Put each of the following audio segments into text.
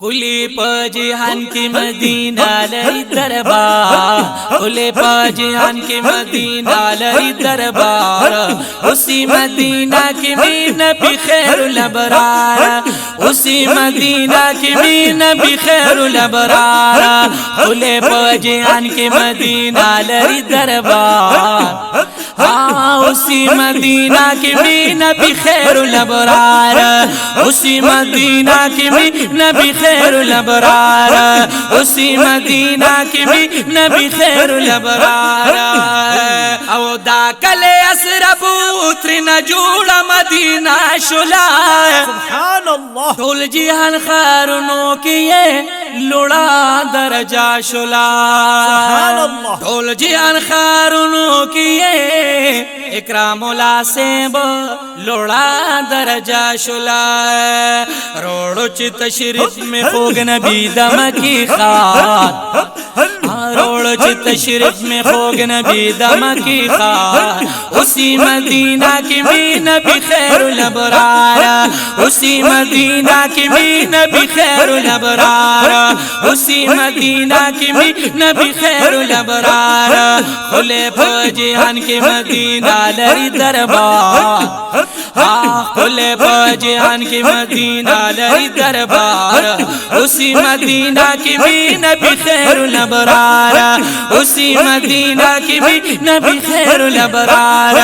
कुली पजिहान की मदीना लई दरबार, कुली पजिहान की मदीना लई दरबार, उसी मदीना की भी नबी खैरुल अबरार, उसी मदीना की भी नबी खैरुल अबरार, कुली पजिहान की मदीना लई दरबार, हाँ उसी मदीना की भी नबी खैरुल अबरार, उसी मदीना की भी नबी खैरुल अबरार, उसी मदीना की भी नबी खैरुल अबरार। औ दाकले असरबू उतरी न जोड़ा मदीना शुला, सुभान अल्लाह। टोल जिहान खारुनों की ये लुड़ा दरजा शुला, सुभान अल्लाह। टोल जिहान खारुनों की ये इकरामुला से लुड़ा दरजा शुला, रोड़ो चित शरीफ में खोग नबी दम की खार, रोड़ चित शरीफ में खोग नबी दम की खार, उसी मदीना की भी नबी खैरुल अबरार, उसी मदीना की भी नबी खैरुल अबरार, उसी मदीना की भी नबी खैरुल अबरार, खुले पजिहान की मदीना लई दरबार, हाँ खुले पजिहान की मदीना लई दरबार, उसी मदीना की भी नबी खैरुल अबरार, उसी मदीना की भी नबी खैरुल अबरार,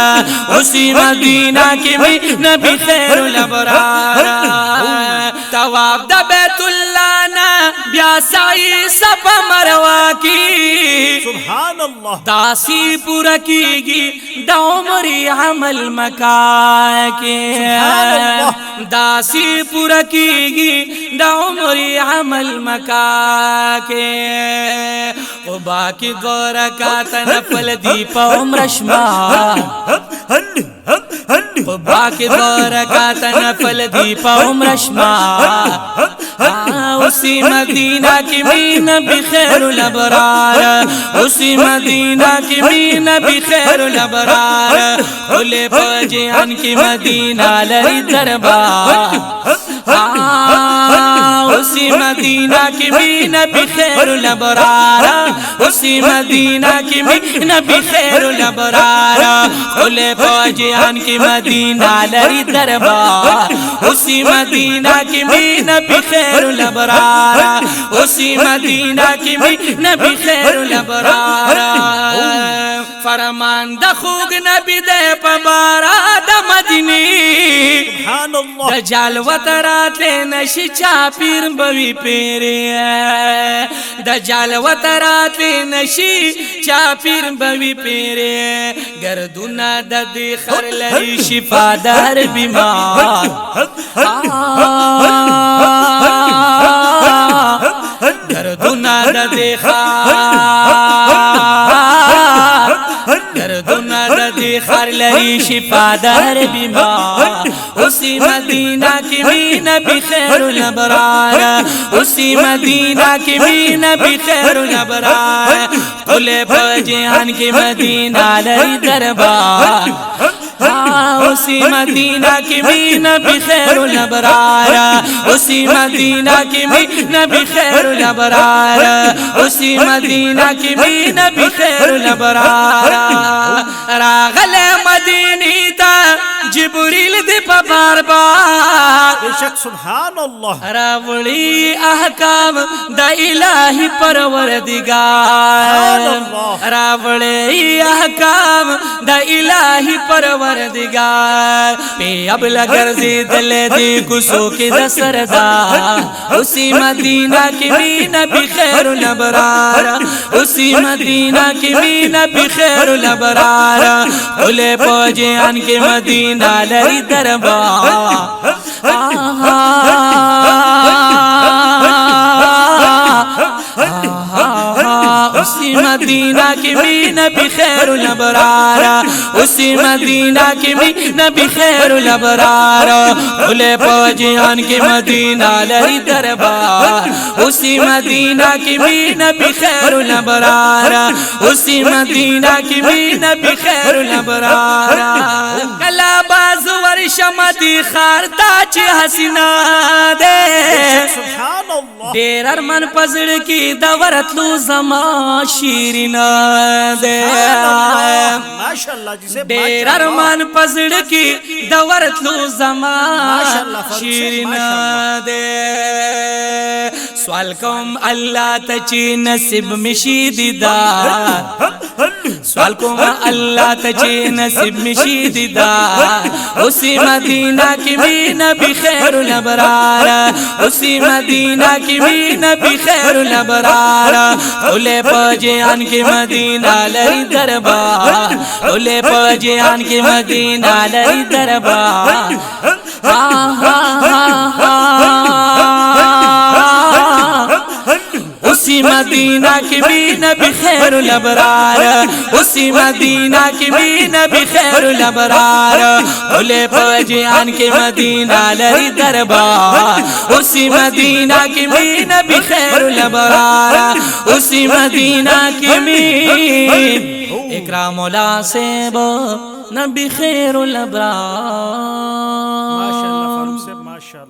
उसी मदीना की भी नबी खैरुल अबरार। तवाफ द बैतुल्लाह ना ब्यासाई सफा मरवा की, सुभान अल्लाह। दासी पूरा कीगी दामरी अमल मका के, दासी पूरा कीगी दामरी अमल मका के, वो बाकी गौरा का तनफल दीप उम्रशमा, वो बाकी गौरा का तनफल दीप उम्रशमा, उसी मदीना की भी नबी खैरुल अबरार, उसी मदीना की भी नबी खैरुल अबरार, खुले पजिहान की मदीना लई दरबार, उसी मदीना की भी नबी खैरुल अबरार, उसी मदीना की भी नबी खैरुल अबरार, खुले पजिहान की मदीना लई दरबार, उसी मदीना की भी नबी खैरुल अबरार, उसी मदीना की भी नबी खैरुल अबरार। फरमान the खूग Nabi they पबारा the Madani, सुभान अल्लाह। दजाल वतराते नशी चापीर बवी पेरे, दजाल वतराते नशी चापीर बवी पेरे, गर्दुना ददी खर लई शिफादार बीमार, गर्दुना ददी गर्दुना ददी खर लई शिफादार बीमार, उसी मदीना की भी नबी खैरुल अबरार, उसी मदीना की भी नबी खैरुल अबरार, खुले पजिहान की मदीना लई दरबार, उसी मदीना की भी नबी खैरुल अबरार, उसी मदीना की भी नबी खैरुल अबरार, उसी मदीना की भी नबी खैरुल अबरार। रागले मदीनी ता जिब्रील दे बार बार, बेशक सुभान अल्लाह। रावली अहकाम द इलाही परवरदिगार, रावली अहकाम द इलाही परवरदिगार, पे अब लगर दिल दी कुसो के दसरदार, उसी मदीना की भी नबी खैरुल अबरार, उसी मदीना की भी नबी खैरुल अबरार, खुले पजिहान के मदीना लई दरबार, उसी मदीना की भी नबी खैरुल अबरार, उसी मदीना की भी नबी खैरुल अबरार, खुले पजिहान की मदीना लई दरबार, उसी मदीना की भी नबी खैरुल अबरार, उसी मदीना की भी नबी खैरुल अबरार। कला बाज़ ورشمتی خارتا چی حسینا دے سبحان اللہ دیر ارمن پزڑ کی دورتلو زما شیرینا دے ماشاءاللہ جسے دیر ارمن پزڑ کی دورتلو زما شیرینا دے سوال کوم اللہ تچی نصیب مشی دیدار سوال کوم اللہ تچی نصیب مشی دیدار اسی مدینہ کی بھی نبی خیر الابرار اسی مدینہ کی بھی نبی خیر الابرار اولے پجیان کی مدینہ لری دربار اولے پجیان کی مدینہ لری دربار اسی مدینہ کی بھی نبی خیر الابرار اسی مدینہ کی بھی نبی خیر الابرار اولے پجیان کی مدینہ لری دربار اسی مدینہ کی بھی نبی خیر الابرار اسی مدینہ کی بھی اکرام مولا سے نبی خیر الابرار ماشاءاللہ فاروق صاحب ماشاءاللہ